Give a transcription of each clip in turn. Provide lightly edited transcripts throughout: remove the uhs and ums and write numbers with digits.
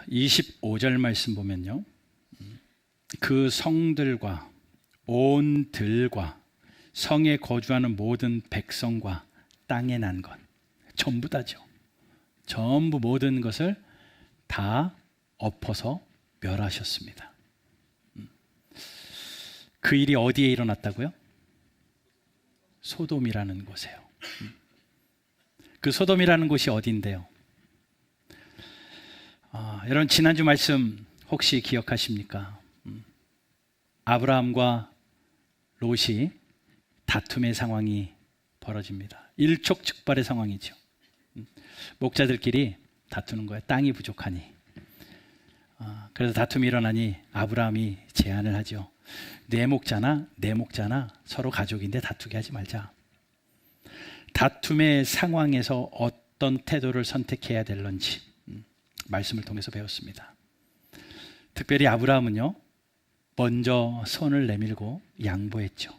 25절 말씀 보면요, 그 성들과 온 들과 성에 거주하는 모든 백성과 땅에 난 것, 전부 다죠. 전부 모든 것을 다 엎어서 멸하셨습니다. 그 일이 어디에 일어났다고요? 소돔이라는 곳에요. 그 소돔이라는 곳이 어디인데요? 여러분, 지난주 말씀 혹시 기억하십니까? 아브라함과 롯이 다툼의 상황이 벌어집니다. 일촉즉발의 상황이죠. 목자들끼리 다투는 거예요. 땅이 부족하니. 그래서 다툼이 일어나니 아브라함이 제안을 하죠. 내 목자나 서로 가족인데 다투게 하지 말자. 다툼의 상황에서 어떤 태도를 선택해야 될런지 말씀을 통해서 배웠습니다. 특별히 아브라함은요, 먼저 손을 내밀고 양보했죠.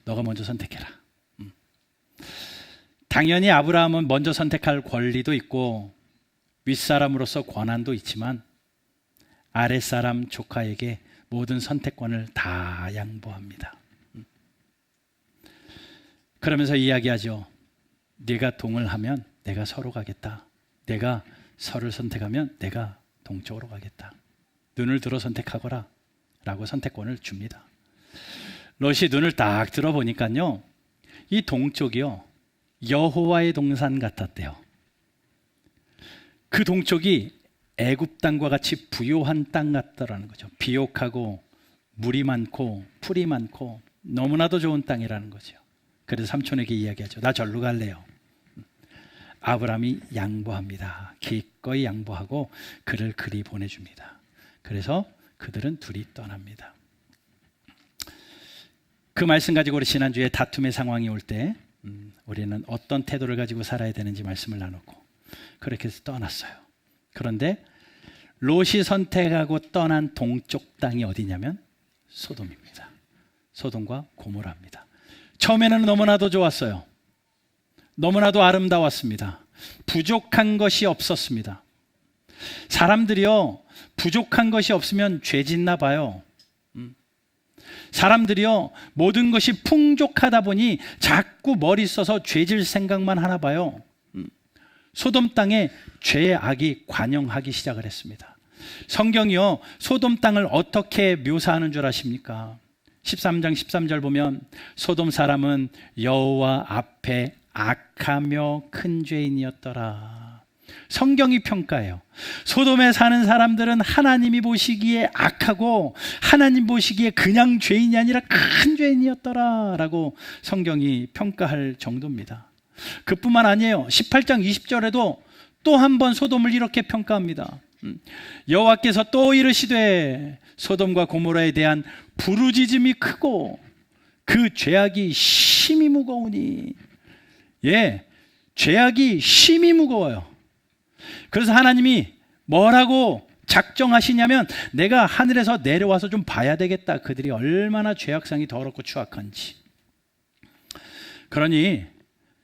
너가 먼저 선택해라. 당연히 아브라함은 먼저 선택할 권리도 있고 윗사람으로서 권한도 있지만 아랫사람 조카에게 모든 선택권을 다 양보합니다. 그러면서 이야기하죠. 네가 동을 하면 내가 서로 가겠다. 내가 서를 선택하면 내가 동쪽으로 가겠다. 눈을 들어 선택하거라 라고 선택권을 줍니다. 롯이 눈을 딱 들어보니까요, 이 동쪽이요, 여호와의 동산 같았대요. 그 동쪽이 애굽 땅과 같이 부요한 땅 같더라는 거죠. 비옥하고 물이 많고 풀이 많고 너무나도 좋은 땅이라는 거죠. 그래서 삼촌에게 이야기하죠. 나 절로 갈래요. 아브라함이 양보합니다. 기꺼이 양보하고 그를 그리 보내줍니다. 그래서 그들은 둘이 떠납니다. 그 말씀 가지고 우리 지난주에 다툼의 상황이 올 때 우리는 어떤 태도를 가지고 살아야 되는지 말씀을 나눴고 그렇게 해서 떠났어요. 그런데 롯이 선택하고 떠난 동쪽 땅이 어디냐면 소돔입니다. 소돔과 고모라입니다. 처음에는 너무나도 좋았어요. 너무나도 아름다웠습니다. 부족한 것이 없었습니다. 사람들이요, 부족한 것이 없으면 죄 짓나 봐요. 사람들이요, 모든 것이 풍족하다 보니 자꾸 머리 써서 죄질 생각만 하나 봐요. 소돔 땅에 죄의 악이 관영하기 시작을 했습니다. 성경이요, 소돔 땅을 어떻게 묘사하는 줄 아십니까? 13장 13절 보면 소돔 사람은 여호와 앞에 악하며 큰 죄인이었더라. 성경이 평가해요. 소돔에 사는 사람들은 하나님이 보시기에 악하고 하나님 보시기에 그냥 죄인이 아니라 큰 죄인이었더라 라고 성경이 평가할 정도입니다. 그뿐만 아니에요. 18장 20절에도 또 한 번 소돔을 이렇게 평가합니다. 여호와께서 또 이르시되 소돔과 고모라에 대한 부르짖음이 크고 그 죄악이 심히 무거우니. 죄악이 심히 무거워요. 그래서 하나님이 뭐라고 작정하시냐면 내가 하늘에서 내려와서 좀 봐야 되겠다. 그들이 얼마나 죄악상이 더럽고 추악한지. 그러니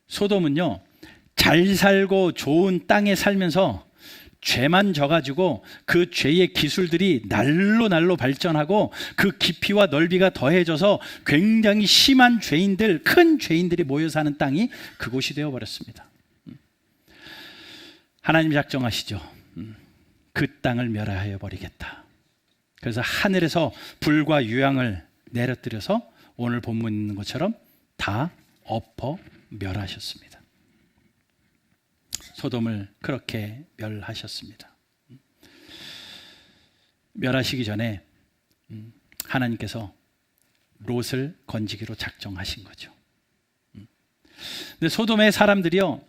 소돔은요, 잘 살고 좋은 땅에 살면서 죄만 져가지고 그 죄의 기술들이 날로 발전하고 그 깊이와 넓이가 더해져서 굉장히 심한 죄인들, 큰 죄인들이 모여 사는 땅이 그곳이 되어버렸습니다. 하나님이 작정하시죠. 그 땅을 멸하여 버리겠다. 그래서 하늘에서 불과 유황을 내려뜨려서 오늘 본문 있는 것처럼 다 엎어 멸하셨습니다. 소돔을 그렇게 멸하셨습니다. 멸하시기 전에 하나님께서 롯을 건지기로 작정하신 거죠. 근데 소돔의 사람들이요,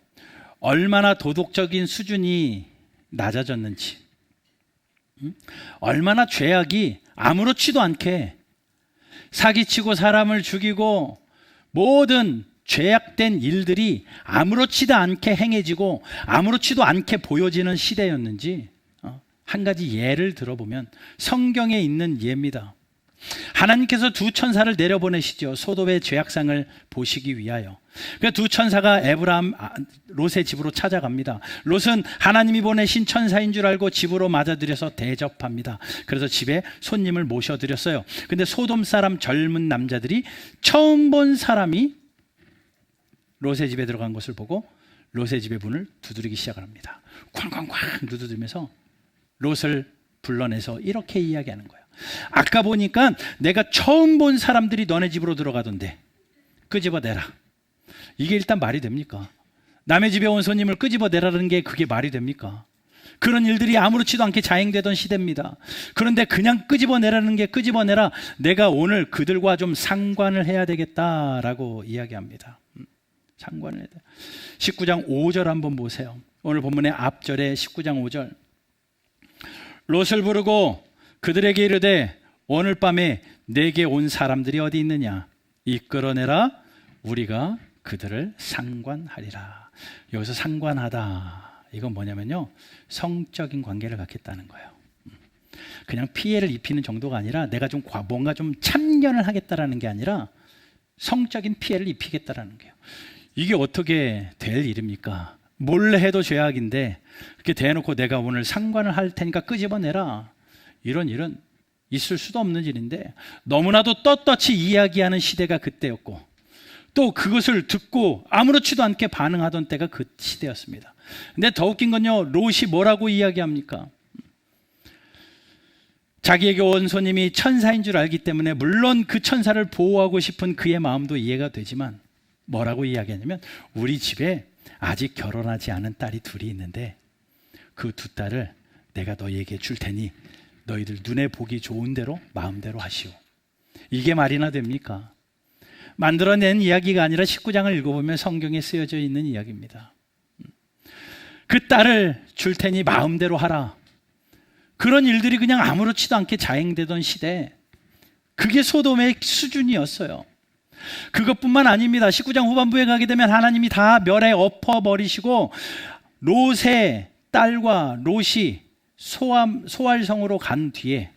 얼마나 도덕적인 수준이 낮아졌는지, 얼마나 죄악이 아무렇지도 않게 사기치고 사람을 죽이고 모든 죄악된 일들이 아무렇지도 않게 행해지고 아무렇지도 않게 보여지는 시대였는지 한 가지 예를 들어보면 성경에 있는 예입니다. 하나님께서 두 천사를 내려보내시죠. 소돔의 죄악상을 보시기 위하여. 그 두 천사가 롯의 집으로 찾아갑니다. 롯은 하나님이 보내신 천사인 줄 알고 집으로 맞아들여서 대접합니다. 그래서 집에 손님을 모셔드렸어요. 근데 소돔 사람 젊은 남자들이 처음 본 사람이 롯의 집에 들어간 것을 보고 롯의 집의 문을 두드리기 시작합니다. 쾅쾅쾅 두드리면서 롯을 불러내서 이렇게 이야기하는 거예요. 아까 보니까 내가 처음 본 사람들이 너네 집으로 들어가던데 끄집어내라. 이게 일단 말이 됩니까? 남의 집에 온 손님을 끄집어내라는 게 그게 말이 됩니까? 그런 일들이 아무렇지도 않게 자행되던 시대입니다. 그런데 그냥 끄집어내라는 게 끄집어내라. 내가 오늘 그들과 좀 상관을 해야 되겠다라고 이야기합니다. 상관을 해야 돼. 19장 5절 한번 보세요. 오늘 본문의 앞절에 19장 5절. 롯을 부르고 그들에게 이르되 오늘 밤에 내게 온 사람들이 어디 있느냐 이끌어내라 우리가 그들을 상관하리라. 여기서 상관하다 이건 뭐냐면요 성적인 관계를 갖겠다는 거예요. 그냥 피해를 입히는 정도가 아니라 내가 좀 뭔가 좀 참견을 하겠다라는 게 아니라 성적인 피해를 입히겠다라는 거예요. 이게 어떻게 될 일입니까? 몰래 해도 죄악인데 이렇게 대놓고 내가 오늘 상관을 할 테니까 끄집어내라. 이런 일은 있을 수도 없는 일인데 너무나도 떳떳이 이야기하는 시대가 그때였고 또 그것을 듣고 아무렇지도 않게 반응하던 때가 그 시대였습니다. 근데 더 웃긴 건요 롯이 뭐라고 이야기합니까? 자기에게 온 손님이 천사인 줄 알기 때문에 물론 그 천사를 보호하고 싶은 그의 마음도 이해가 되지만 뭐라고 이야기하냐면 우리 집에 아직 결혼하지 않은 딸이 둘이 있는데 그 두 딸을 내가 너희에게 줄 테니 너희들 눈에 보기 좋은 대로 마음대로 하시오. 이게 말이나 됩니까? 만들어낸 이야기가 아니라 19장을 읽어보면 성경에 쓰여져 있는 이야기입니다. 그 딸을 줄 테니 마음대로 하라. 그런 일들이 그냥 아무렇지도 않게 자행되던 시대, 그게 소돔의 수준이었어요. 그것뿐만 아닙니다. 19장 후반부에 가게 되면 하나님이 다 멸에 엎어버리시고 롯의 딸과 롯이 소알성으로 간 뒤에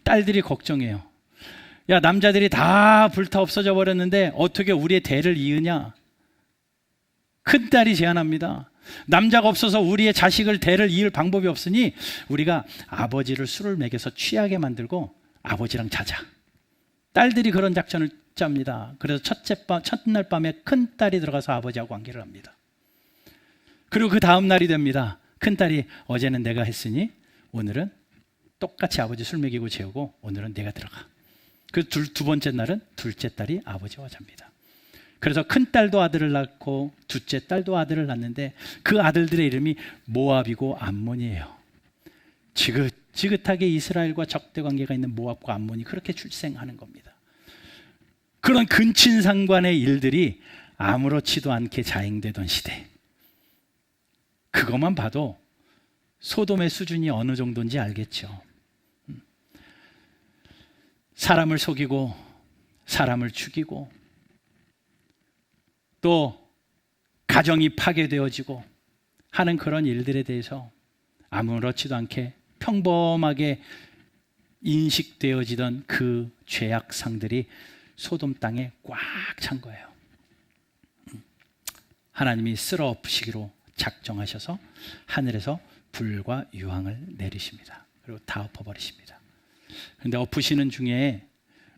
딸들이 걱정해요. 야, 남자들이 다 불타 없어져 버렸는데 어떻게 우리의 대를 이으냐? 큰딸이 제안합니다. 남자가 없어서 우리의 자식을 대를 이을 방법이 없으니 우리가 아버지를 술을 먹여서 취하게 만들고 아버지랑 자자. 딸들이 그런 작전을 짭니다. 그래서 첫날 밤에 큰딸이 들어가서 아버지하고 관계를 합니다. 그리고 그 다음 날이 됩니다. 큰딸이 어제는 내가 했으니 오늘은 똑같이 아버지 술 먹이고 재우고 오늘은 내가 들어가. 그 두 번째 날은 둘째 딸이 아버지와 잡니다. 그래서 큰딸도 아들을 낳고 둘째 딸도 아들을 낳는데 그 아들들의 이름이 모압이고 암몬이에요. 지긋지긋하게 이스라엘과 적대 관계가 있는 모압과 암몬이 그렇게 출생하는 겁니다. 그런 근친상간의 일들이 아무렇지도 않게 자행되던 시대, 그것만 봐도 소돔의 수준이 어느 정도인지 알겠죠. 사람을 속이고 사람을 죽이고 또 가정이 파괴되어지고 하는 그런 일들에 대해서 아무렇지도 않게 평범하게 인식되어지던 그 죄악상들이 소돔 땅에 꽉 찬 거예요. 하나님이 쓸어엎으시기로 작정하셔서 하늘에서 불과 유황을 내리십니다. 그리고 다 엎어버리십니다. 그런데 엎으시는 중에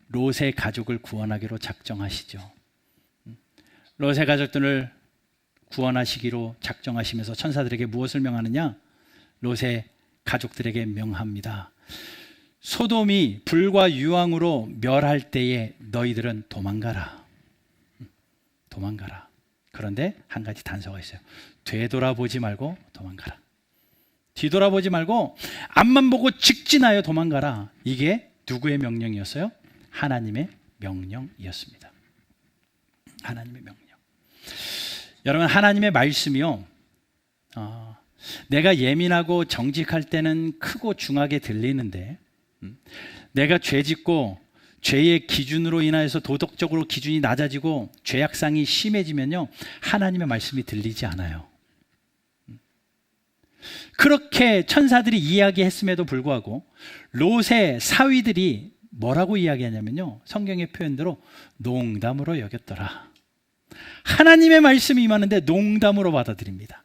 롯의 가족을 구원하기로 작정하시죠. 롯의 가족들을 구원하시기로 작정하시면서 천사들에게 무엇을 명하느냐? 롯의 가족들에게 명합니다. 소돔이 불과 유황으로 멸할 때에 너희들은 도망가라. 도망가라. 그런데 한 가지 단서가 있어요. 되돌아보지 말고 도망가라. 뒤돌아보지 말고 앞만 보고 직진하여 도망가라. 이게 누구의 명령이었어요? 하나님의 명령이었습니다. 하나님의 명령. 여러분, 하나님의 말씀이요, 내가 예민하고 정직할 때는 크고 중하게 들리는데 내가 죄짓고 죄의 기준으로 인하여서 도덕적으로 기준이 낮아지고 죄악상이 심해지면요, 하나님의 말씀이 들리지 않아요. 그렇게 천사들이 이야기했음에도 불구하고 롯의 사위들이 뭐라고 이야기하냐면요, 성경의 표현대로 농담으로 여겼더라. 하나님의 말씀이 임하는데 농담으로 받아들입니다.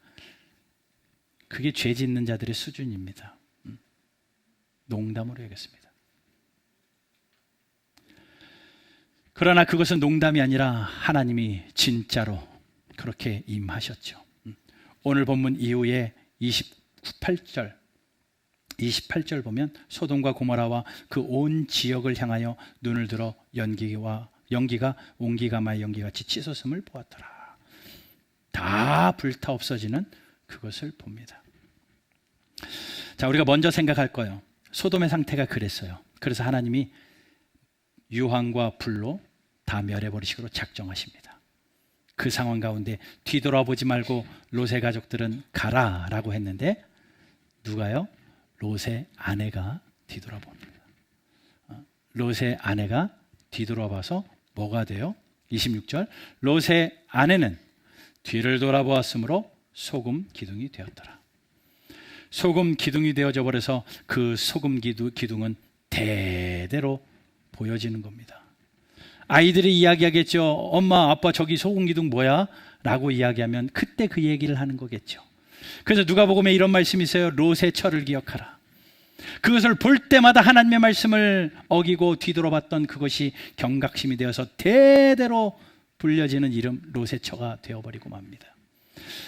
그게 죄 짓는 자들의 수준입니다. 농담으로 여겼습니다. 그러나 그것은 농담이 아니라 하나님이 진짜로 그렇게 임하셨죠. 오늘 본문 이후에 28절 보면 소돔과 고모라와 그 온 지역을 향하여 눈을 들어 연기가 온기가 연기같이 치솟음을 보았더라. 다 불타 없어지는 그것을 봅니다. 자, 우리가 먼저 생각할 거예요. 소돔의 상태가 그랬어요. 그래서 하나님이 유황과 불로 다 멸해버리시기로 작정하십니다. 그 상황 가운데 뒤돌아보지 말고 롯의 가족들은 가라라고 했는데 누가요? 롯의 아내가 뒤돌아봅니다. 롯의 아내가 뒤돌아봐서 뭐가 돼요? 26절, 롯의 아내는 뒤를 돌아보았으므로 소금 기둥이 되었더라. 소금 기둥이 되어져 버려서 그 소금 기둥은 대대로 보여지는 겁니다. 아이들이 이야기하겠죠. 엄마, 아빠, 저기 소금 기둥 뭐야? 라고 이야기하면 그때 그 얘기를 하는 거겠죠. 그래서 누가복음에 이런 말씀이 있어요. 롯의 철을 기억하라. 그것을 볼 때마다 하나님의 말씀을 어기고 뒤돌아봤던 그것이 경각심이 되어서 대대로 불려지는 이름 롯의 처가 되어버리고 맙니다.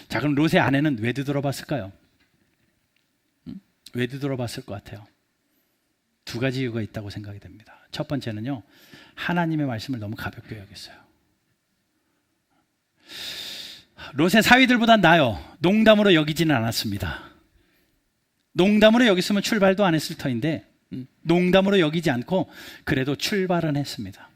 자, 그럼 롯의 아내는 왜 뒤돌아봤을까요? 왜 뒤돌아봤을 것 같아요? 두 가지 이유가 있다고 생각이 됩니다. 첫 번째는요, 하나님의 말씀을 너무 가볍게 여겼어요. 롯의 사위들보다 나아요. 농담으로 여기지는 않았습니다. 농담으로 여겼으면 출발도 안 했을 터인데 농담으로 여기지 않고 그래도 출발은 했습니다.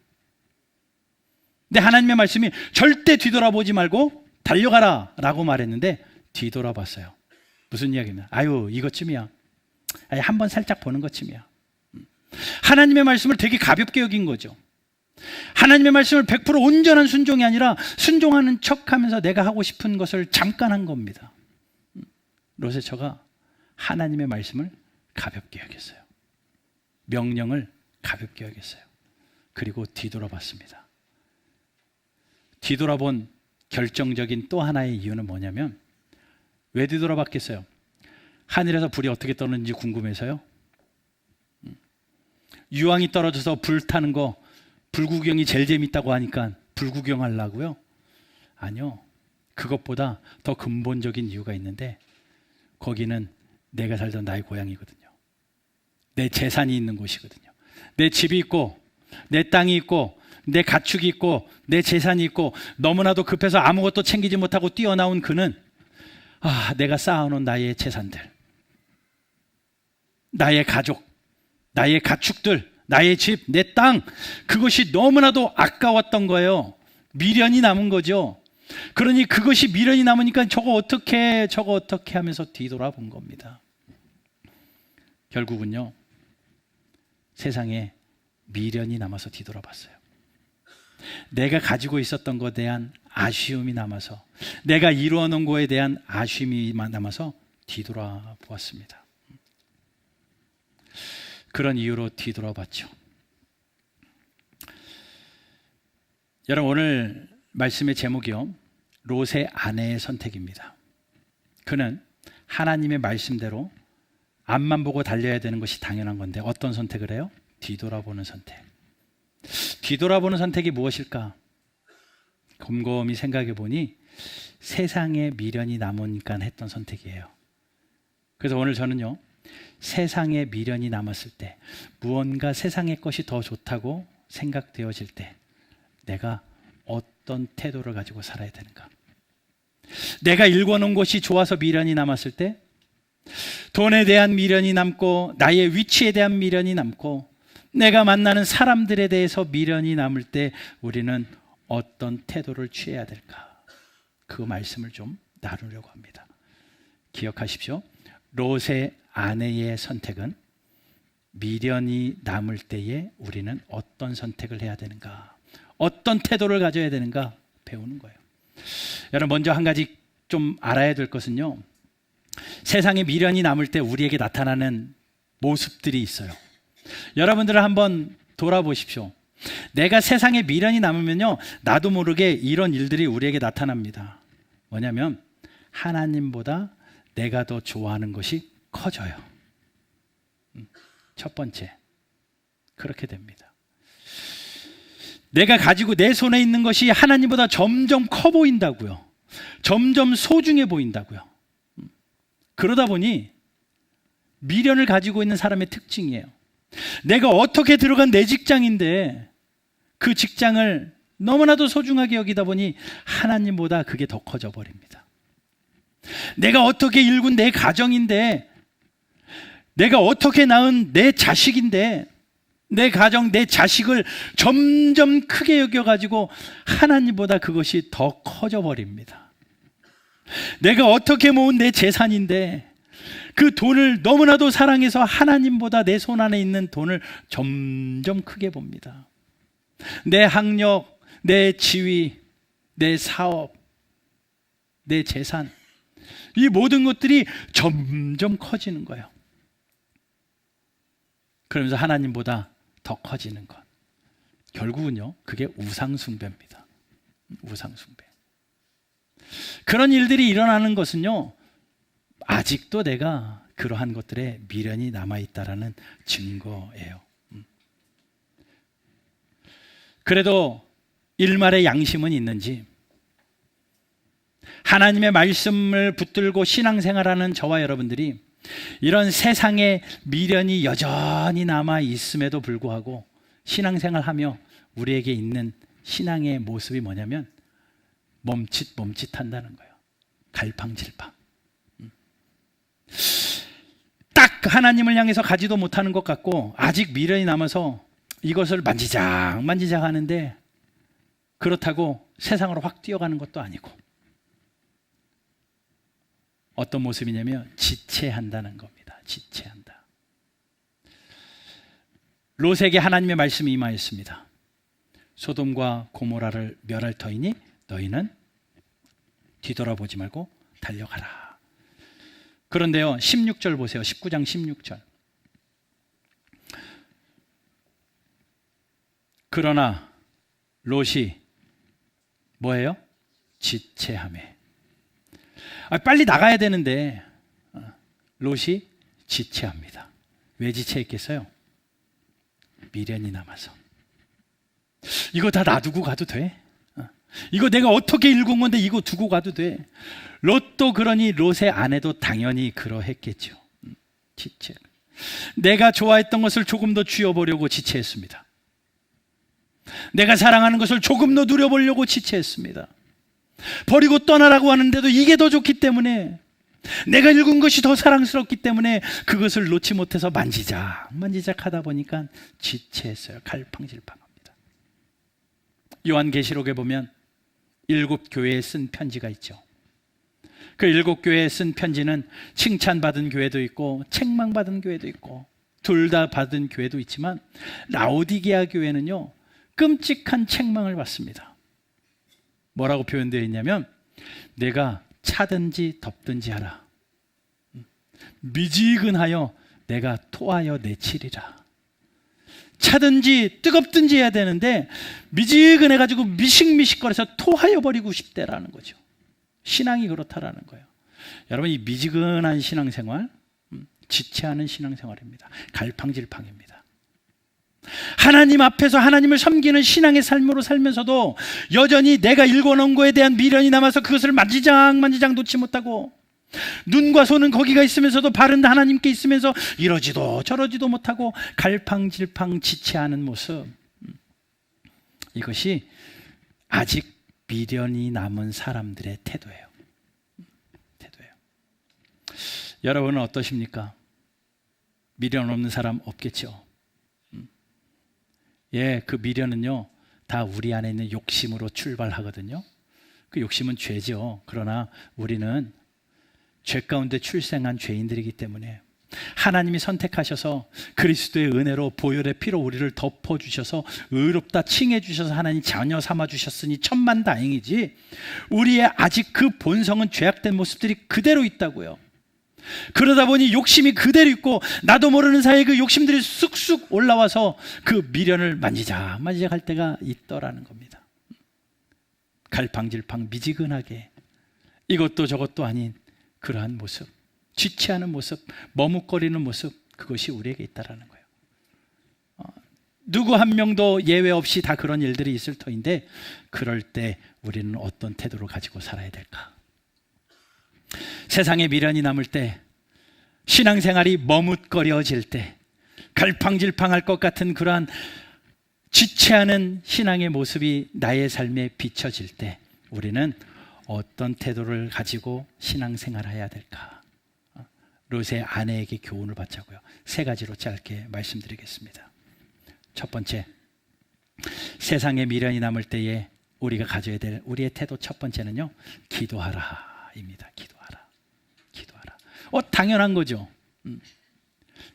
근데 하나님의 말씀이 절대 뒤돌아보지 말고 달려가라 라고 말했는데 뒤돌아봤어요. 무슨 이야기냐? 아유, 이것쯤이야. 한번 살짝 보는 것쯤이야. 하나님의 말씀을 되게 가볍게 여긴 거죠. 하나님의 말씀을 100% 온전한 순종이 아니라 순종하는 척하면서 내가 하고 싶은 것을 잠깐 한 겁니다. 롯의 처가 하나님의 말씀을 가볍게 여겼어요. 명령을 가볍게 여겼어요. 그리고 뒤돌아봤습니다. 뒤돌아본 결정적인 또 하나의 이유는 뭐냐면, 왜 뒤돌아봤겠어요? 하늘에서 불이 어떻게 떠오르는지 궁금해서요? 유황이 떨어져서 불타는 거, 불구경이 제일 재밌다고 하니까 불구경하려고요? 아니요. 그것보다 더 근본적인 이유가 있는데, 거기는 내가 살던 나의 고향이거든요. 내 재산이 있는 곳이거든요. 내 집이 있고 내 땅이 있고 내 가축이 있고 내 재산이 있고, 너무나도 급해서 아무것도 챙기지 못하고 뛰어나온 그는 내가 쌓아놓은 나의 재산들, 나의 가족, 나의 가축들, 나의 집, 내 땅, 그것이 너무나도 아까웠던 거예요. 미련이 남은 거죠. 그러니 그것이 미련이 남으니까 저거 어떻게 하면서 뒤돌아본 겁니다. 결국은요, 세상에 미련이 남아서 뒤돌아봤어요. 내가 가지고 있었던 것에 대한 아쉬움이 남아서, 내가 이루어 놓은 것에 대한 아쉬움이 남아서 뒤돌아보았습니다. 그런 이유로 뒤돌아봤죠. 여러분, 오늘 말씀의 제목이요, 롯의 아내의 선택입니다. 그는 하나님의 말씀대로 앞만 보고 달려야 되는 것이 당연한 건데 어떤 선택을 해요? 뒤돌아보는 선택. 뒤돌아보는 선택이 무엇일까? 곰곰이 생각해 보니 세상에 미련이 남으니까 했던 선택이에요. 그래서 오늘 저는요, 세상에 미련이 남았을 때, 무언가 세상의 것이 더 좋다고 생각되어질 때 내가 어떤 태도를 가지고 살아야 되는가? 내가 읽어놓은 것이 좋아서 미련이 남았을 때, 돈에 대한 미련이 남고 나의 위치에 대한 미련이 남고 내가 만나는 사람들에 대해서 미련이 남을 때 우리는 어떤 태도를 취해야 될까? 그 말씀을 좀 나누려고 합니다. 기억하십시오. 롯의 아내의 선택은 미련이 남을 때에 우리는 어떤 선택을 해야 되는가, 어떤 태도를 가져야 되는가 배우는 거예요. 여러분, 먼저 한 가지 좀 알아야 될 것은요, 세상에 미련이 남을 때 우리에게 나타나는 모습들이 있어요. 여러분들은 한번 돌아보십시오. 내가 세상에 미련이 남으면요, 나도 모르게 이런 일들이 우리에게 나타납니다. 뭐냐면 하나님보다 내가 더 좋아하는 것이 커져요. 첫 번째, 그렇게 됩니다. 내가 가지고 내 손에 있는 것이 하나님보다 점점 커 보인다고요. 점점 소중해 보인다고요. 그러다 보니 미련을 가지고 있는 사람의 특징이에요. 내가 어떻게 들어간 내 직장인데 그 직장을 너무나도 소중하게 여기다 보니 하나님보다 그게 더 커져 버립니다. 내가 어떻게 일군 내 가정인데, 내가 어떻게 낳은 내 자식인데, 내 가정, 내 자식을 점점 크게 여겨가지고 하나님보다 그것이 더 커져 버립니다. 내가 어떻게 모은 내 재산인데 그 돈을 너무나도 사랑해서 하나님보다 내 손 안에 있는 돈을 점점 크게 봅니다. 내 학력, 내 지위, 내 사업, 내 재산, 이 모든 것들이 점점 커지는 거예요. 그러면서 하나님보다 더 커지는 것, 결국은요, 그게 우상숭배입니다. 우상숭배. 그런 일들이 일어나는 것은요, 아직도 내가 그러한 것들에 미련이 남아있다라는 증거예요. 그래도 일말의 양심은 있는지, 하나님의 말씀을 붙들고 신앙생활하는 저와 여러분들이 이런 세상에 미련이 여전히 남아 있음에도 불구하고 신앙생활하며 우리에게 있는 신앙의 모습이 뭐냐면 멈칫멈칫한다는 거예요. 갈팡질팡. 딱 하나님을 향해서 가지도 못하는 것 같고 아직 미련이 남아서 이것을 만지작 하는데, 그렇다고 세상으로 확 뛰어가는 것도 아니고, 어떤 모습이냐면 지체한다는 겁니다. 지체한다. 롯에게 하나님의 말씀이 임하였습니다. 소돔과 고모라를 멸할 터이니 너희는 뒤돌아보지 말고 달려가라. 그런데요, 16절 보세요. 19장 16절. 그러나 롯이 뭐예요? 지체하매. 빨리 나가야 되는데 롯이 지체합니다. 왜 지체했겠어요? 미련이 남아서. 이거 다 놔두고 가도 돼? 이거 내가 어떻게 일군 건데 이거 두고 가도 돼? 롯도 그러니 롯의 아내도 당연히 그러했겠죠. 지체. 내가 좋아했던 것을 조금 더 쥐어보려고 지체했습니다. 내가 사랑하는 것을 조금 더 누려보려고 지체했습니다. 버리고 떠나라고 하는데도 이게 더 좋기 때문에, 내가 읽은 것이 더 사랑스럽기 때문에 그것을 놓지 못해서 만지작 하다 보니까 지체했어요. 갈팡질팡합니다. 요한계시록에 보면 7 교회에 쓴 편지가 있죠. 그 7 교회에 쓴 편지는 칭찬받은 교회도 있고 책망받은 교회도 있고 둘 다 받은 교회도 있지만, 라오디게아 교회는요, 끔찍한 책망을 받습니다. 뭐라고 표현되어 있냐면, 내가 차든지 덥든지 하라. 미지근하여 내가 토하여 내치리라. 차든지 뜨겁든지 해야 되는데 미지근해가지고 미식미식거려서 토하여 버리고 싶대라는 거죠. 신앙이 그렇다라는 거예요. 여러분, 이 미지근한 신앙생활, 지체하는 신앙생활입니다. 갈팡질팡입니다. 하나님 앞에서 하나님을 섬기는 신앙의 삶으로 살면서도 여전히 내가 읽어놓은 거에 대한 미련이 남아서 그것을 만지작 놓지 못하고, 눈과 손은 거기가 있으면서도 발은 하나님께 있으면서 이러지도 저러지도 못하고 갈팡질팡 지체하는 모습, 이것이 아직 미련이 남은 사람들의 태도예요. 여러분은 어떠십니까? 미련 없는 사람 없겠죠? 예, 그 미련은요, 다 우리 안에 있는 욕심으로 출발하거든요. 그 욕심은 죄죠. 그러나 우리는 죄 가운데 출생한 죄인들이기 때문에 하나님이 선택하셔서 그리스도의 은혜로 보혈의 피로 우리를 덮어주셔서 의롭다 칭해주셔서 하나님 자녀 삼아주셨으니 천만다행이지, 우리의 아직 그 본성은 죄악된 모습들이 그대로 있다고요. 그러다 보니 욕심이 그대로 있고 나도 모르는 사이에 그 욕심들이 쑥쑥 올라와서 그 미련을 만지작 할 때가 있더라는 겁니다. 갈팡질팡 미지근하게 이것도 저것도 아닌 그러한 모습, 지체하는 모습, 머뭇거리는 모습, 그것이 우리에게 있다라는 거예요. 누구 한 명도 예외 없이 다 그런 일들이 있을 터인데, 그럴 때 우리는 어떤 태도를 가지고 살아야 될까? 세상에 미련이 남을 때, 신앙생활이 머뭇거려질 때, 갈팡질팡할 것 같은 그러한 지체하는 신앙의 모습이 나의 삶에 비춰질 때 우리는 어떤 태도를 가지고 신앙생활해야 될까? 롯의 아내에게 교훈을 받자고요. 3가지로 짧게 말씀드리겠습니다. 첫 번째, 세상에 미련이 남을 때에 우리가 가져야 될 우리의 태도 첫 번째는요, 기도하라 입니다. 기도하라. 당연한 거죠.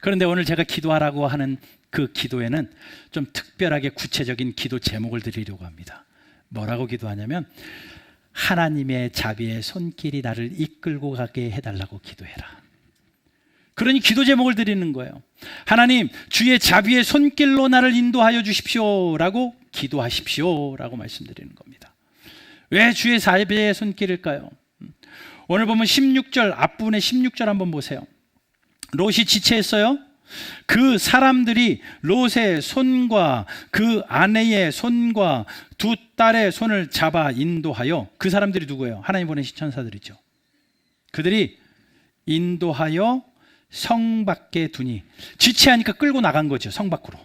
그런데 오늘 제가 기도하라고 하는 그 기도에는 좀 특별하게 구체적인 기도 제목을 드리려고 합니다. 뭐라고 기도하냐면, 하나님의 자비의 손길이 나를 이끌고 가게 해달라고 기도해라. 그러니 기도 제목을 드리는 거예요. 하나님, 주의 자비의 손길로 나를 인도하여 주십시오 라고 기도하십시오 라고 말씀드리는 겁니다. 왜 주의 자비의 손길일까요? 오늘 보면 16절, 앞부분의 16절 한번 보세요. 롯이 지체했어요. 그 사람들이 롯의 손과 그 아내의 손과 2딸의 손을 잡아 인도하여, 그 사람들이 누구예요? 하나님 보내신 천사들이죠. 그들이 인도하여 성 밖에 두니, 지체하니까 끌고 나간 거죠. 성 밖으로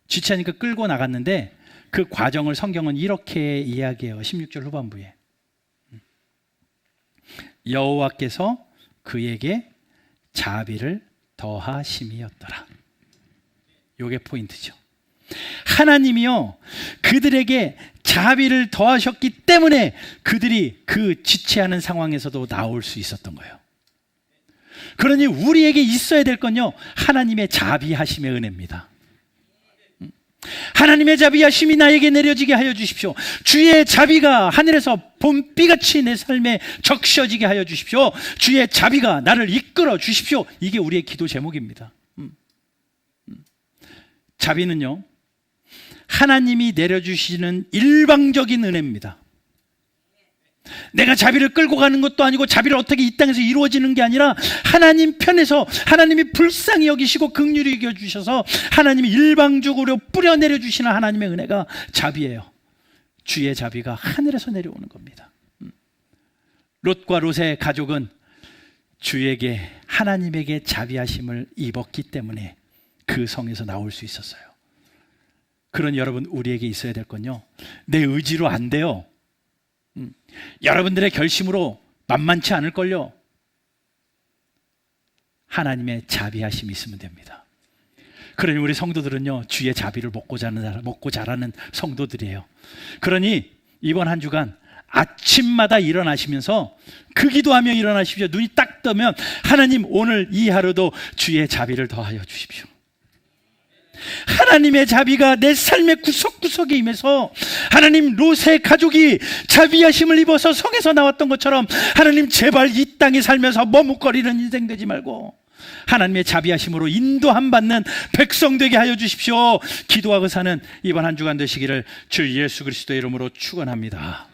지체하니까 끌고 나갔는데, 그 과정을 성경은 이렇게 이야기해요. 16절 후반부에 여호와께서 그에게 자비를 더하심이었더라. 요게 포인트죠. 하나님이요, 그들에게 자비를 더하셨기 때문에 그들이 그 지체하는 상황에서도 나올 수 있었던 거예요. 그러니 우리에게 있어야 될 건요, 하나님의 자비하심의 은혜입니다. 하나님의 자비하심이 나에게 내려지게 하여 주십시오. 주의 자비가 하늘에서 봄비같이 내 삶에 적셔지게 하여 주십시오. 주의 자비가 나를 이끌어 주십시오. 이게 우리의 기도 제목입니다. 자비는요, 하나님이 내려주시는 일방적인 은혜입니다. 내가 자비를 끌고 가는 것도 아니고, 자비를 어떻게 이 땅에서 이루어지는 게 아니라 하나님 편에서 하나님이 불쌍히 여기시고 긍휼히 여겨주셔서 하나님이 일방적으로 뿌려내려 주시는 하나님의 은혜가 자비예요. 주의 자비가 하늘에서 내려오는 겁니다. 롯과 롯의 가족은 주에게, 하나님에게 자비하심을 입었기 때문에 그 성에서 나올 수 있었어요. 그런 여러분, 우리에게 있어야 될 건요, 내 의지로 안 돼요. 여러분들의 결심으로 만만치 않을걸요. 하나님의 자비하심이 있으면 됩니다. 그러니 우리 성도들은요, 주의 자비를 먹고 자라는 성도들이에요. 그러니 이번 한 주간 아침마다 일어나시면서 그 기도하며 일어나십시오. 눈이 딱 뜨면, 하나님, 오늘 이 하루도 주의 자비를 더하여 주십시오. 하나님의 자비가 내 삶의 구석구석에 임해서, 하나님, 롯의 가족이 자비하심을 입어서 성에서 나왔던 것처럼, 하나님, 제발 이 땅에 살면서 머뭇거리는 인생 되지 말고 하나님의 자비하심으로 인도함 받는 백성 되게 하여 주십시오. 기도하고 사는 이번 한 주간 되시기를 주 예수 그리스도의 이름으로 축원합니다.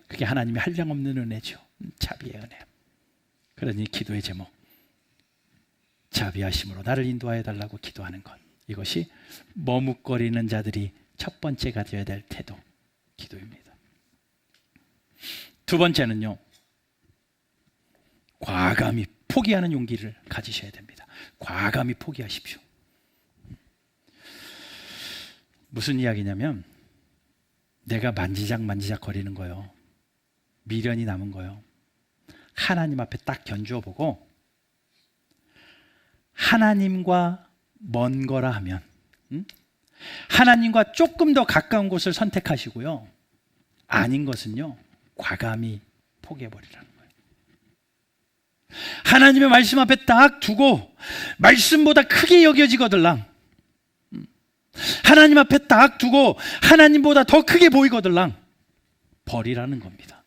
그게 하나님의 한량없는 은혜죠. 자비의 은혜. 그러니 기도의 제목, 자비하심으로 나를 인도하여 달라고 기도하는 것, 이것이 머뭇거리는 자들이 첫 번째 가져야 될 태도, 기도입니다. 두 번째는요, 과감히 포기하는 용기를 가지셔야 됩니다. 과감히 포기하십시오. 무슨 이야기냐면, 내가 만지작 거리는 거요, 미련이 남은 거요, 하나님 앞에 딱 견주어 보고 하나님과 먼 거라 하면, 하나님과 조금 더 가까운 곳을 선택하시고요, 아닌 것은요, 과감히 포기해버리라는 거예요. 하나님의 말씀 앞에 딱 두고 말씀보다 크게 여겨지거들랑, 하나님 앞에 딱 두고 하나님보다 더 크게 보이거들랑 버리라는 겁니다.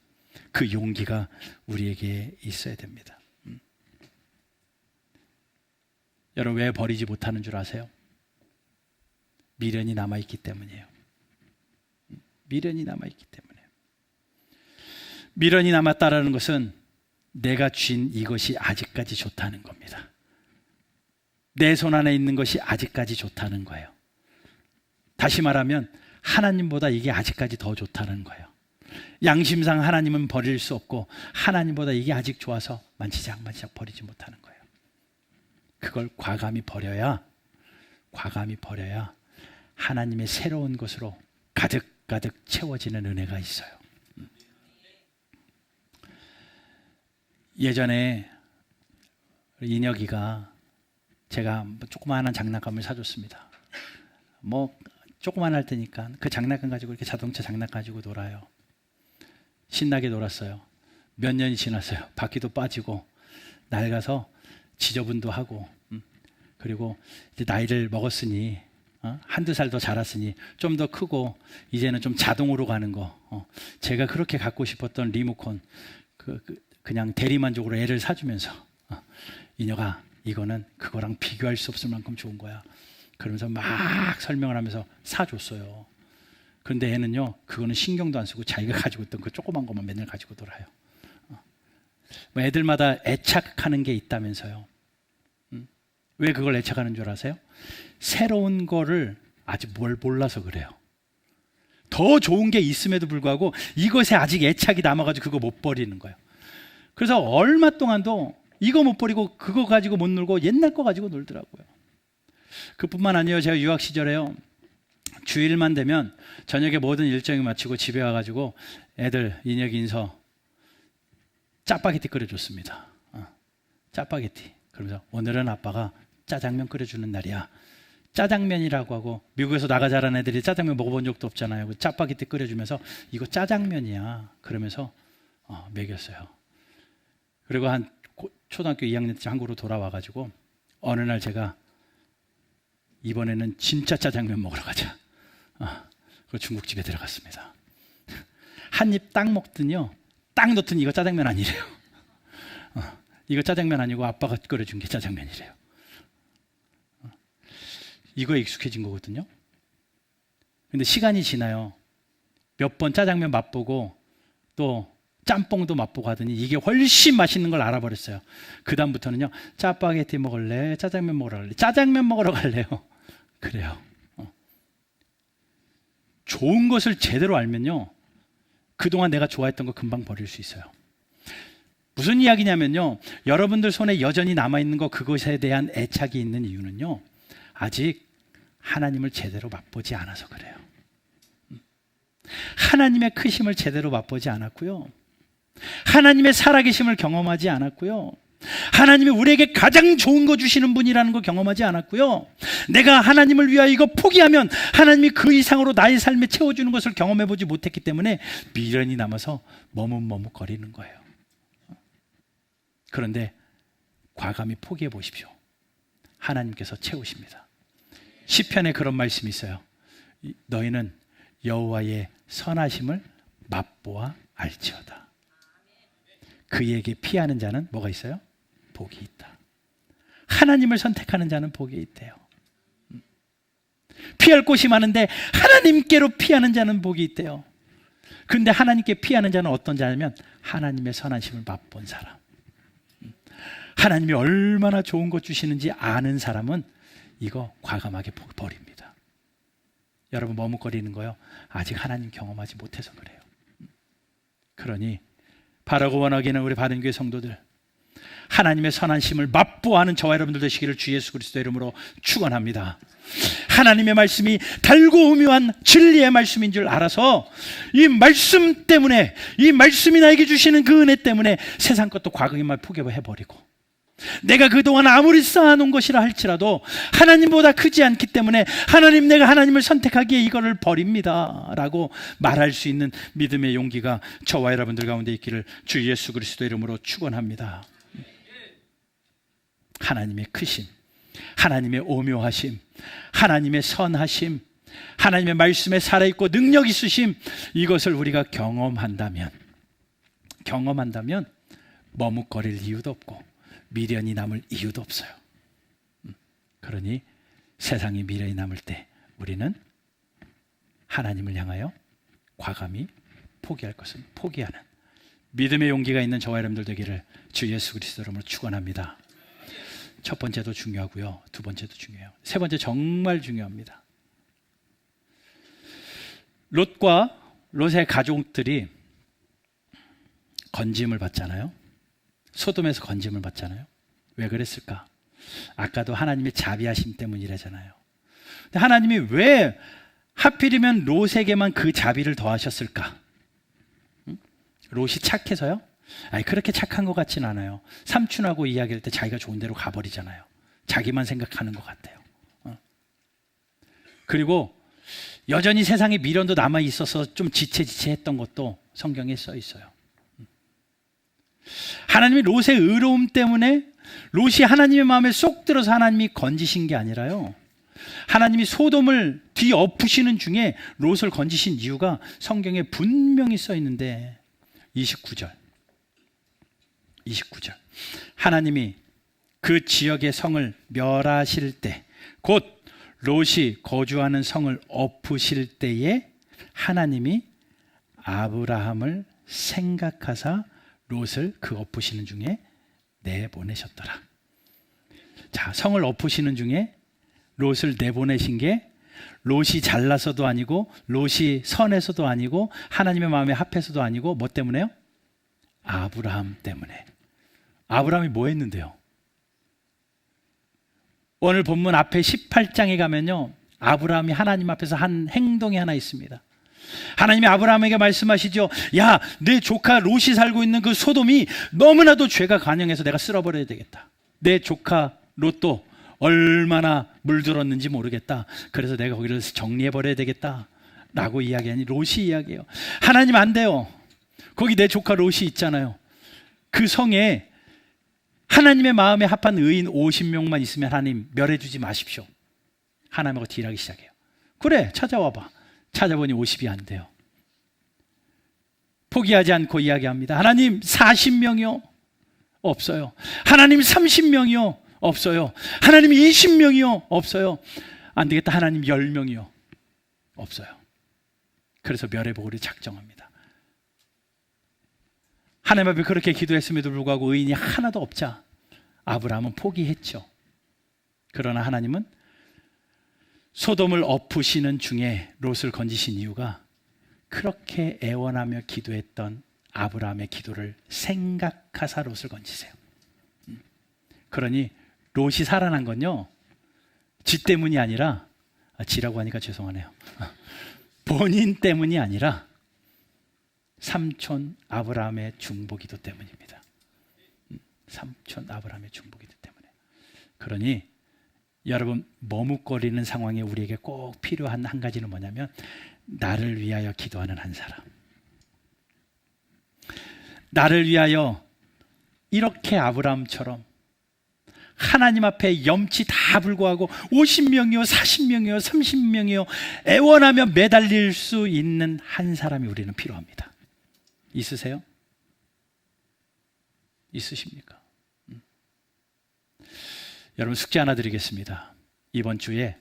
그 용기가 우리에게 있어야 됩니다. 여러분 왜 버리지 못하는 줄 아세요? 미련이 남아있기 때문이에요. 미련이 남아있기 때문에. 미련이 남았다라는 것은 내가 쥔 이것이 아직까지 좋다는 겁니다. 내 손 안에 있는 것이 아직까지 좋다는 거예요. 다시 말하면 하나님보다 이게 아직까지 더 좋다는 거예요. 양심상 하나님은 버릴 수 없고 하나님보다 이게 아직 좋아서 만지작 버리지 못하는 거예요. 그걸 과감히 버려야 하나님의 새로운 것으로 가득가득 채워지는 은혜가 있어요. 예전에 인혁이가 제가 조그마한 장난감을 사줬습니다. 조그만 할 때니까 그 장난감 가지고 이렇게 자동차 장난감 가지고 놀아요. 신나게 놀았어요. 몇 년이 지났어요. 바퀴도 빠지고 낡아서 지저분도 하고 그리고 이제 나이를 먹었으니 한두 살 더 자랐으니 좀 더 크고 이제는 좀 자동으로 가는 거 제가 그렇게 갖고 싶었던 리모컨 그냥 대리만족으로 애를 사주면서 인혁아 이거는 그거랑 비교할 수 없을 만큼 좋은 거야. 그러면서 막 설명을 하면서 사줬어요. 그런데 애는요 그거는 신경도 안 쓰고 자기가 가지고 있던 그 조그만 것만 맨날 가지고 놀아요. 애들마다 애착하는 게 있다면서요. 왜 그걸 애착하는 줄 아세요? 새로운 거를 아직 몰라서 그래요. 더 좋은 게 있음에도 불구하고 이것에 아직 애착이 남아가지고 그거 못 버리는 거예요. 그래서 얼마 동안도 이거 못 버리고 그거 가지고 못 놀고 옛날 거 가지고 놀더라고요. 그뿐만 아니에요. 제가 유학 시절에요 주일만 되면 저녁에 모든 일정이 마치고 집에 와가지고 애들 인혁 인서 짜파게티 끓여줬습니다. 짜파게티. 그러면서 오늘은 아빠가 짜장면 끓여주는 날이야. 짜장면이라고 하고 미국에서 나가 자란 애들이 짜장면 먹어본 적도 없잖아요. 짜파게티 끓여주면서 이거 짜장면이야. 그러면서 먹였어요. 그리고 한 초등학교 2학년 때 한국으로 돌아와가지고 어느 날 제가 이번에는 진짜 짜장면 먹으러 가자. 그 중국집에 들어갔습니다. 한 입 딱 먹더니요. 딱 넣더니 이거 짜장면 아니래요. 이거 짜장면 아니고 아빠가 끓여준 게 짜장면이래요. 이거에 익숙해진 거거든요. 근데 시간이 지나요. 몇 번 짜장면 맛보고 또 짬뽕도 맛보고 하더니 이게 훨씬 맛있는 걸 알아버렸어요. 그 다음부터는요. 짜파게티 먹을래? 짜장면 먹으러 갈래? 짜장면 먹으러 갈래요. 그래요. 좋은 것을 제대로 알면요. 그동안 내가 좋아했던 거 금방 버릴 수 있어요. 무슨 이야기냐면요. 여러분들 손에 여전히 남아있는 거 그것에 대한 애착이 있는 이유는요. 아직 하나님을 제대로 맛보지 않아서 그래요. 하나님의 크심을 제대로 맛보지 않았고요. 하나님의 살아계심을 경험하지 않았고요. 하나님이 우리에게 가장 좋은 거 주시는 분이라는 거 경험하지 않았고요. 내가 하나님을 위하여 이거 포기하면 하나님이 그 이상으로 나의 삶에 채워주는 것을 경험해보지 못했기 때문에 미련이 남아서 머뭇머뭇거리는 거예요. 그런데 과감히 포기해 보십시오. 하나님께서 채우십니다. 시편에 그런 말씀이 있어요. 너희는 여호와의 선하심을 맛보아 알지어다. 그에게 피하는 자는 뭐가 있어요? 복이 있다. 하나님을 선택하는 자는 복이 있대요. 피할 곳이 많은데 하나님께로 피하는 자는 복이 있대요. 그런데 하나님께 피하는 자는 어떤 자냐면 하나님의 선하심을 맛본 사람. 하나님이 얼마나 좋은 것 주시는지 아는 사람은 이거 과감하게 버립니다. 여러분 머뭇거리는 거요. 아직 하나님 경험하지 못해서 그래요. 그러니 바라고 원하기는 우리 바른교회 성도들 하나님의 선하심을 맛보아하는 저와 여러분들 되시기를 주 예수 그리스도 이름으로 축원합니다. 하나님의 말씀이 달고 오묘한 진리의 말씀인 줄 알아서 이 말씀 때문에 이 말씀이 나에게 주시는 그 은혜 때문에 세상 것도 과거에만 포기해버리고 내가 그동안 아무리 쌓아놓은 것이라 할지라도 하나님보다 크지 않기 때문에 하나님 내가 하나님을 선택하기에 이거를 버립니다 라고 말할 수 있는 믿음의 용기가 저와 여러분들 가운데 있기를 주 예수 그리스도 이름으로 축원합니다. 하나님의 크심, 하나님의 오묘하심, 하나님의 선하심, 하나님의 말씀에 살아있고 능력 있으심, 이것을 우리가 경험한다면 머뭇거릴 이유도 없고 미련이 남을 이유도 없어요. 그러니 세상이 미래에 남을 때 우리는 하나님을 향하여 과감히 포기할 것은 포기하는 믿음의 용기가 있는 저와 여러분들 되기를 주 예수 그리스도 이름으로 축원합니다. 첫 번째도 중요하고요. 두 번째도 중요해요. 세 번째 정말 중요합니다. 롯과 롯의 가족들이 건짐을 받잖아요. 소돔에서 건짐을 받잖아요. 왜 그랬을까? 아까도 하나님의 자비하심 때문이라잖아요. 근데 하나님이 왜 하필이면 롯에게만 그 자비를 더하셨을까? 롯이 착해서요? 아니, 그렇게 착한 것 같진 않아요. 삼촌하고 이야기할 때 자기가 좋은 데로 가버리잖아요. 자기만 생각하는 것 같아요. 그리고 여전히 세상에 미련도 남아있어서 좀 지체지체했던 것도 성경에 써 있어요. 하나님이 롯의 의로움 때문에 롯이 하나님의 마음에 쏙 들어서 하나님이 건지신 게 아니라요, 하나님이 소돔을 뒤엎으시는 중에 롯을 건지신 이유가 성경에 분명히 써 있는데 29절 하나님이 그 지역의 성을 멸하실 때, 곧 롯이 거주하는 성을 엎으실 때에 하나님이 아브라함을 생각하사 롯을 그 엎으시는 중에 내보내셨더라. 자, 성을 엎으시는 중에 롯을 내보내신 게 롯이 잘나서도 아니고 롯이 선해서도 아니고 하나님의 마음에 합해서도 아니고 뭐 때문에요? 아브라함 때문에. 아브라함이 뭐 했는데요? 오늘 본문 앞에 18장에 가면요, 아브라함이 하나님 앞에서 한 행동이 하나 있습니다. 하나님이 아브라함에게 말씀하시죠. 야, 내 조카 롯이 살고 있는 그 소돔이 너무나도 죄가 간영해서 내가 쓸어버려야 되겠다. 내 조카 롯도 얼마나 물들었는지 모르겠다. 그래서 내가 거기를 정리해버려야 되겠다 라고 이야기하니 롯이 이야기해요. 하나님 안 돼요. 거기 내 조카 롯이 있잖아요. 그 성에 하나님의 마음에 합한 의인 50명만 있으면 하나님 멸해주지 마십시오. 하나님하고 딜하기 시작해요. 그래, 찾아와봐. 찾아보니 50이 안 돼요. 포기하지 않고 이야기합니다. 하나님 40명이요? 없어요. 하나님 30명이요? 없어요. 하나님 20명이요? 없어요. 안 되겠다. 하나님 10명이요? 없어요. 그래서 멸해보기를 작정합니다. 하나님 앞에 그렇게 기도했음에도 불구하고 의인이 하나도 없자 아브라함은 포기했죠. 그러나 하나님은 소돔을 엎으시는 중에 롯을 건지신 이유가 그렇게 애원하며 기도했던 아브라함의 기도를 생각하사 롯을 건지세요. 그러니 롯이 살아난 건요, 지 때문이 아니라, 지라고 하니까 죄송하네요, 본인 때문이 아니라 삼촌 아브라함의 중보기도 때문입니다. 삼촌 아브라함의 중보기도 때문에. 그러니 여러분, 머뭇거리는 상황에 우리에게 꼭 필요한 한 가지는 뭐냐면 나를 위하여 기도하는 한 사람. 나를 위하여 이렇게 아브라함처럼 하나님 앞에 염치 다 불구하고 50명이요 40명이요 30명이요 애원하며 매달릴 수 있는 한 사람이 우리는 필요합니다. 있으세요? 있으십니까? 여러분, 숙제 하나 드리겠습니다. 이번 주에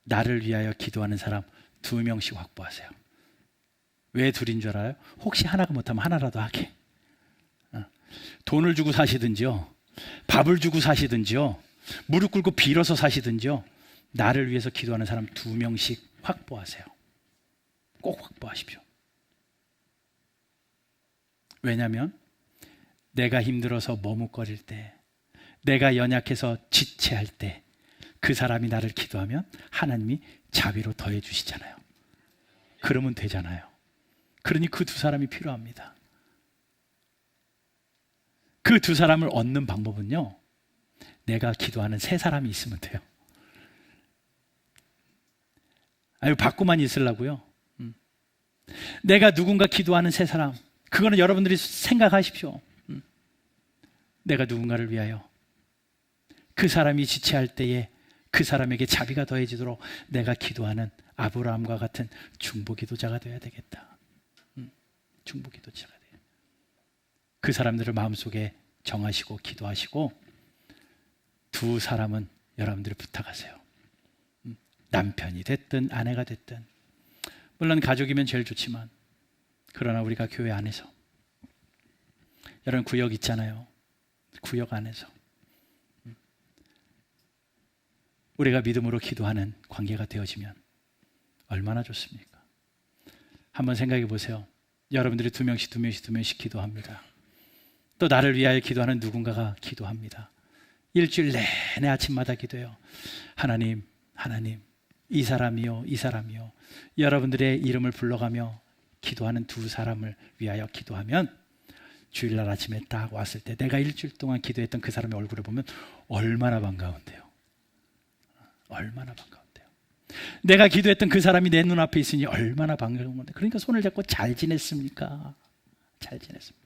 나를 위하여 기도하는 사람 2명씩 확보하세요. 왜 둘인 줄 알아요? 혹시 하나가 못하면 하나라도 하게. 돈을 주고 사시든지요, 밥을 주고 사시든지요, 무릎 꿇고 빌어서 사시든지요, 나를 위해서 기도하는 사람 2명씩 확보하세요. 꼭 확보하십시오. 왜냐하면 내가 힘들어서 머뭇거릴 때, 내가 연약해서 지체할 때 그 사람이 나를 기도하면 하나님이 자비로 더해 주시잖아요. 그러면 되잖아요. 그러니 그 2사람이 필요합니다. 그 2사람을 얻는 방법은요, 내가 기도하는 3사람이 있으면 돼요. 아유, 받고만 있으려고요? 내가 누군가 기도하는 3사람, 그거는 여러분들이 생각하십시오. 내가 누군가를 위하여 그 사람이 지체할 때에 그 사람에게 자비가 더해지도록 내가 기도하는 아브라함과 같은 중보기도자가 되어야 되겠다. 중보기도자가 돼요. 그 사람들을 마음속에 정하시고 기도하시고 두 사람은 여러분들이 부탁하세요. 남편이 됐든 아내가 됐든, 물론 가족이면 제일 좋지만, 그러나 우리가 교회 안에서, 여러분 구역 있잖아요. 구역 안에서 우리가 믿음으로 기도하는 관계가 되어지면 얼마나 좋습니까? 한번 생각해 보세요. 여러분들이 두 명씩 기도합니다. 또 나를 위하여 기도하는 누군가가 기도합니다. 일주일 내내 아침마다 기도해요. 하나님, 이 사람이요. 여러분들의 이름을 불러가며 기도하는 두 사람을 위하여 기도하면 주일날 아침에 딱 왔을 때 내가 일주일 동안 기도했던 그 사람의 얼굴을 보면 얼마나 반가운데요. 얼마나 반가운데요. 내가 기도했던 그 사람이 내 눈앞에 있으니 얼마나 반가운데. 그러니까 손을 잡고 잘 지냈습니까? 잘 지냈습니까?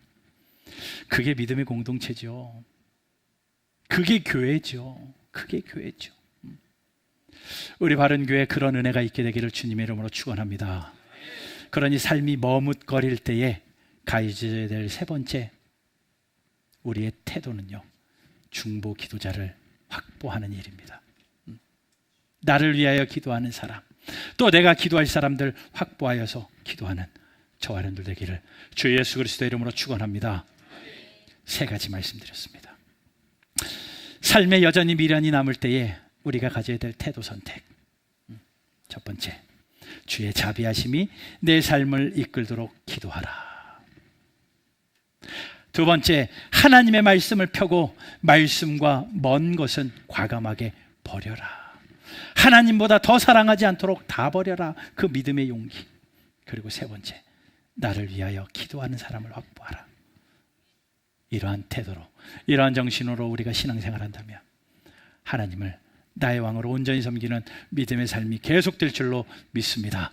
그게 믿음의 공동체죠. 그게 교회죠. 그게 교회죠. 우리 바른교회 그런 은혜가 있게 되기를 주님의 이름으로 축원합니다. 그러니 삶이 머뭇거릴 때에 가져야 될 세 번째, 우리의 태도는요, 중보 기도자를 확보하는 일입니다. 나를 위하여 기도하는 사람, 또 내가 기도할 사람들 확보하여서 기도하는 저와 여러분들 되기를 주 예수 그리스도의 이름으로 축원합니다. 세 가지 말씀드렸습니다. 삶에 여전히 미련이 남을 때에 우리가 가져야 될 태도 선택. 첫 번째, 주의 자비하심이 내 삶을 이끌도록 기도하라. 두 번째, 하나님의 말씀을 펴고 말씀과 먼 것은 과감하게 버려라. 하나님보다 더 사랑하지 않도록 다 버려라. 그 믿음의 용기. 그리고 세 번째, 나를 위하여 기도하는 사람을 확보하라. 이러한 태도로, 이러한 정신으로 우리가 신앙생활을 한다면 하나님을 나의 왕으로 온전히 섬기는 믿음의 삶이 계속될 줄로 믿습니다.